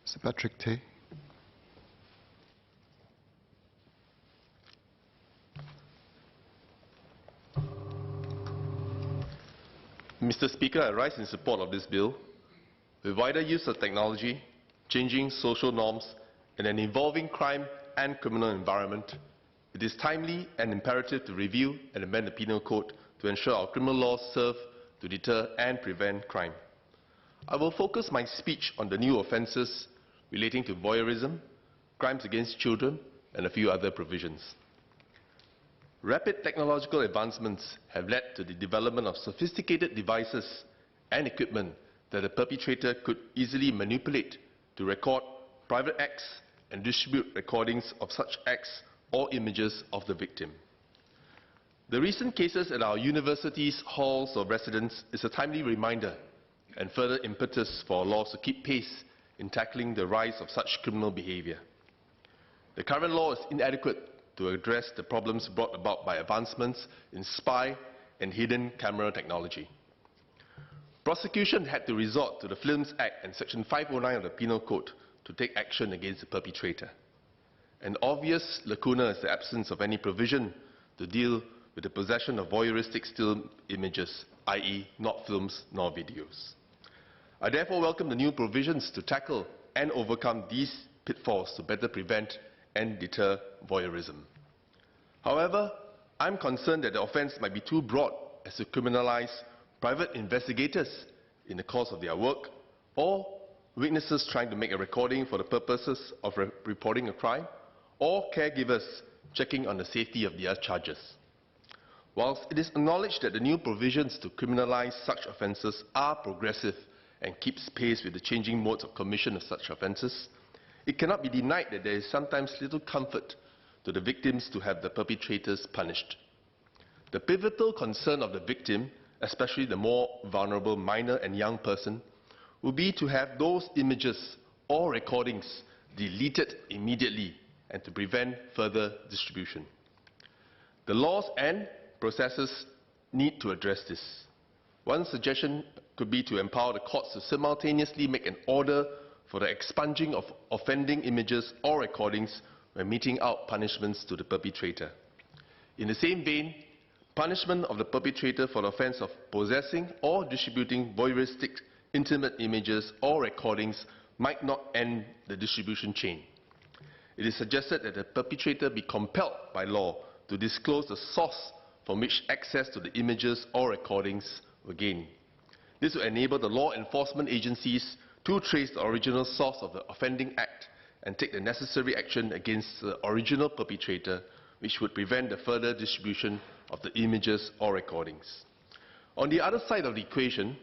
Mr. Patrick Tay. Mr. Speaker, I rise in support of this bill. With wider use of technology, changing social norms, and an evolving crime and criminal environment, it is timely and imperative to review and amend the Penal Code to ensure our criminal laws serve to deter and prevent crime. I will focus my speech on the new offences relating to voyeurism, crimes against children, and a few other provisions. Rapid technological advancements have led to the development of sophisticated devices and equipment that the perpetrator could easily manipulate to record private acts and distribute recordings of such acts or images of the victim. The recent cases at our universities' halls of residence is a timely reminder and further impetus for our laws to keep pace in tackling the rise of such criminal behavior. The current law is inadequate to address the problems brought about by advancements in spy and hidden camera technology. Prosecution had to resort to the Films Act and Section 509 of the Penal Code to take action against the perpetrator. An obvious lacuna is the absence of any provision to deal with the possession of voyeuristic still images, i.e. not films nor videos. I therefore welcome the new provisions to tackle and overcome these pitfalls to better prevent and deter voyeurism. However, I'm concerned that the offence might be too broad as to criminalize private investigators in the course of their work or witnesses trying to make a recording for the purposes of reporting a crime or caregivers checking on the safety of their charges. Whilst it is acknowledged that the new provisions to criminalize such offences are progressive and keeps pace with the changing modes of commission of such offences, it cannot be denied that there is sometimes little comfort to the victims to have the perpetrators punished. The pivotal concern of the victim, especially the more vulnerable minor and young person, will be to have those images or recordings deleted immediately and to prevent further distribution. The laws and processes need to address this. One suggestion could be to empower the courts to simultaneously make an order for the expunging of offending images or recordings when meting out punishments to the perpetrator. In the same vein, punishment of the perpetrator for the offence of possessing or distributing voyeuristic intimate images or recordings might not end the distribution chain. It is suggested that the perpetrator be compelled by law to disclose the source from which access to the images or recordings were gained. This will enable the law enforcement agencies to trace the original source of the offending act and take the necessary action against the original perpetrator, which would prevent the further distribution of the images or recordings. On the other side of the equation,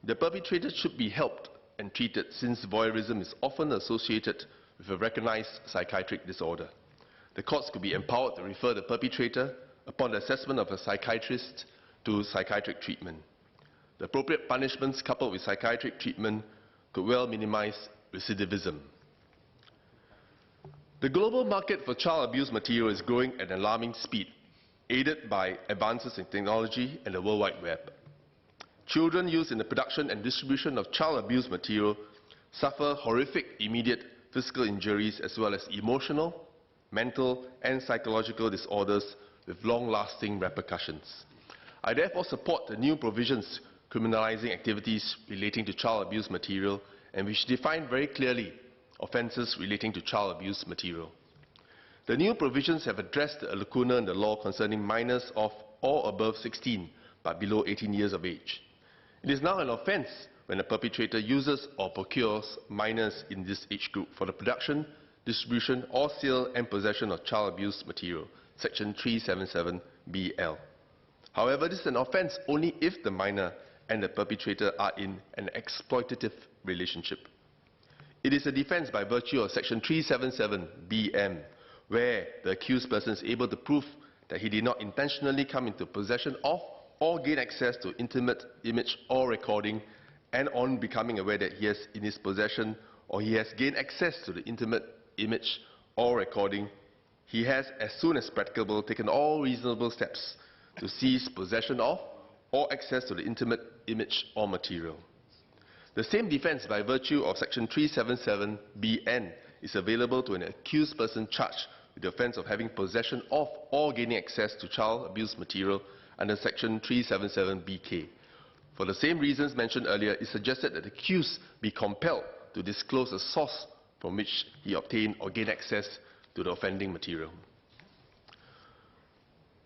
the perpetrator should be helped and treated since voyeurism is often associated with a recognized psychiatric disorder. The courts could be empowered to refer the perpetrator, upon the assessment of a psychiatrist, to psychiatric treatment. The appropriate punishments coupled with psychiatric treatment could well minimize recidivism. The global market for child abuse material is growing at an alarming speed, aided by advances in technology and the World Wide Web. Children used in the production and distribution of child abuse material suffer horrific immediate physical injuries as well as emotional, mental and psychological disorders with long-lasting repercussions. I therefore support the new provisions criminalizing activities relating to child abuse material and which define very clearly offences relating to child abuse material. The new provisions have addressed a lacuna in the law concerning minors of or above 16 but below 18 years of age. It is now an offence when a perpetrator uses or procures minors in this age group for the production, distribution or sale and possession of child abuse material, Section 377 BL. However, this is an offence only if the minor and the perpetrator are in an exploitative relationship. It is a defence by virtue of Section 377 BM, where the accused person is able to prove that he did not intentionally come into possession of or gain access to intimate image or recording, and on becoming aware that he has in his possession or he has gained access to the intimate image or recording, he has, as soon as practicable, taken all reasonable steps to seize possession of or access to the intimate image or material. The same defence by virtue of Section 377BN is available to an accused person charged with the offence of having possession of or gaining access to child abuse material under Section 377BK. For the same reasons mentioned earlier, it suggested that the accused be compelled to disclose the source from which he obtained or gained access to the offending material.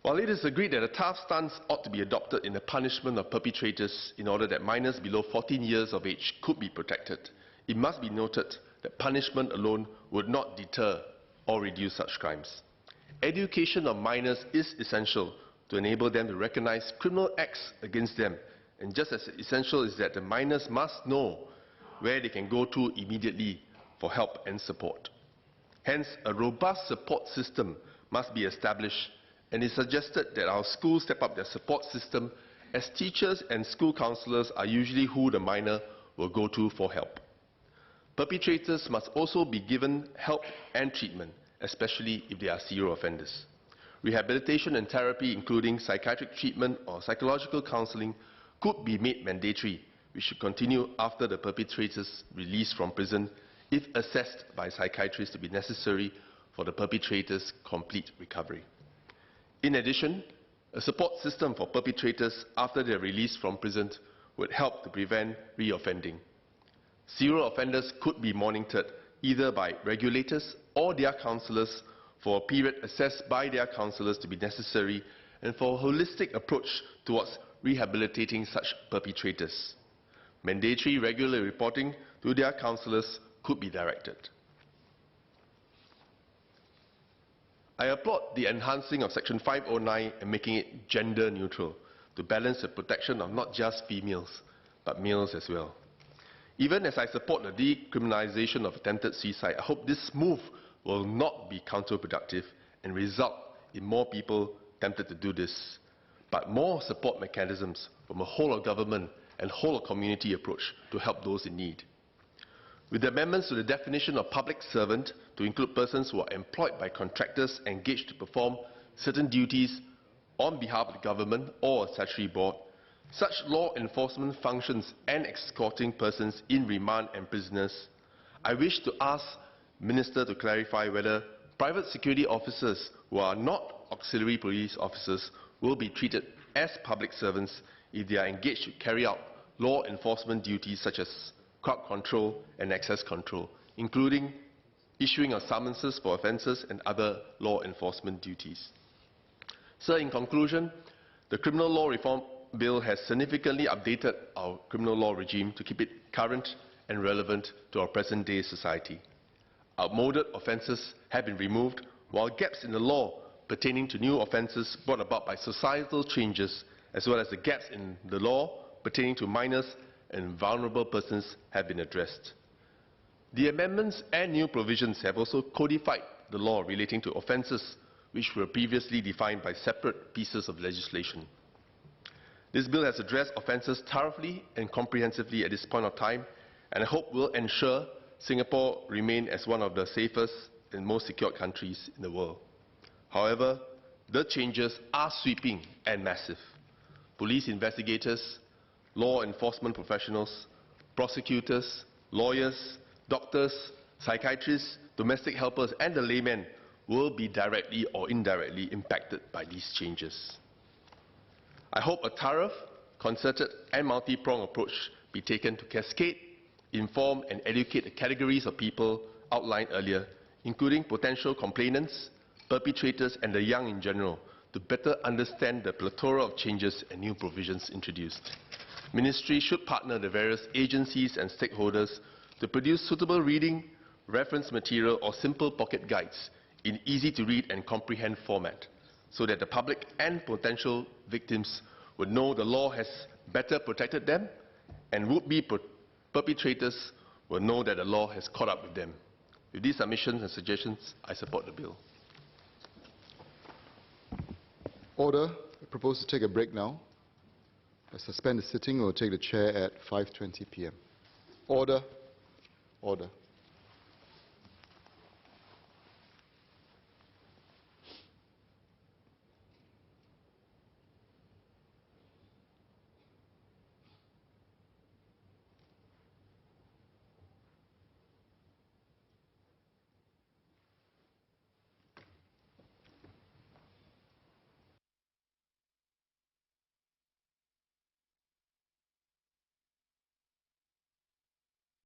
While it is agreed that a tough stance ought to be adopted in the punishment of perpetrators in order that minors below 14 years of age could be protected, it must be noted that punishment alone would not deter or reduce such crimes. Education of minors is essential to enable them to recognize criminal acts against them, and just as essential is that the minors must know where they can go to immediately for help and support. Hence, a robust support system must be established, and it is suggested that our schools step up their support system, as teachers and school counsellors are usually who the minor will go to for help. Perpetrators must also be given help and treatment, especially if they are serial offenders. Rehabilitation and therapy, including psychiatric treatment or psychological counselling, could be made mandatory, which should continue after the perpetrator's release from prison if assessed by psychiatrists to be necessary for the perpetrator's complete recovery. In addition, a support system for perpetrators after their release from prison would help to prevent reoffending. Serial offenders could be monitored either by regulators or their counsellors for a period assessed by their counsellors to be necessary, and for a holistic approach towards rehabilitating such perpetrators. Mandatory regular reporting to their counsellors could be directed. I applaud the enhancing of Section 509 and making it gender neutral to balance the protection of not just females, but males as well. Even as I support the decriminalization of attempted suicide, I hope this move will not be counterproductive and result in more people tempted to do this, but more support mechanisms from a whole of government and whole of community approach to help those in need. With the amendments to the definition of public servant to include persons who are employed by contractors engaged to perform certain duties on behalf of the government or a statutory board, such law enforcement functions and escorting persons in remand and prisoners, I wish to ask Minister to clarify whether private security officers who are not auxiliary police officers will be treated as public servants if they are engaged to carry out law enforcement duties such as crowd control and access control, including issuing of summonses for offences and other law enforcement duties. Sir, in conclusion, the Criminal Law Reform Bill has significantly updated our criminal law regime to keep it current and relevant to our present-day society. Outmoded offences have been removed, while gaps in the law pertaining to new offences brought about by societal changes, as well as the gaps in the law pertaining to minors and vulnerable persons, have been addressed. The amendments and new provisions have also codified the law relating to offences which were previously defined by separate pieces of legislation. This bill has addressed offences thoroughly and comprehensively at this point of time, and I hope will ensure Singapore remain as one of the safest and most secure countries in the world. However, the changes are sweeping and massive. Police investigators, law enforcement professionals, prosecutors, lawyers, doctors, psychiatrists, domestic helpers, and the laymen will be directly or indirectly impacted by these changes. I hope a thorough, concerted, and multi-pronged approach be taken to cascade, inform, and educate the categories of people outlined earlier, including potential complainants, perpetrators, and the young in general, to better understand the plethora of changes and new provisions introduced. Ministry should partner the various agencies and stakeholders to produce suitable reading, reference material, or simple pocket guides in easy-to-read and comprehend format, so that the public and potential victims would know the law has better protected them, and would-be perpetrators will know that the law has caught up with them. With these submissions and suggestions, I support the bill. Order. I propose to take a break now. I suspend the sitting. We'll take the chair at 5:20 p.m. Order. Order.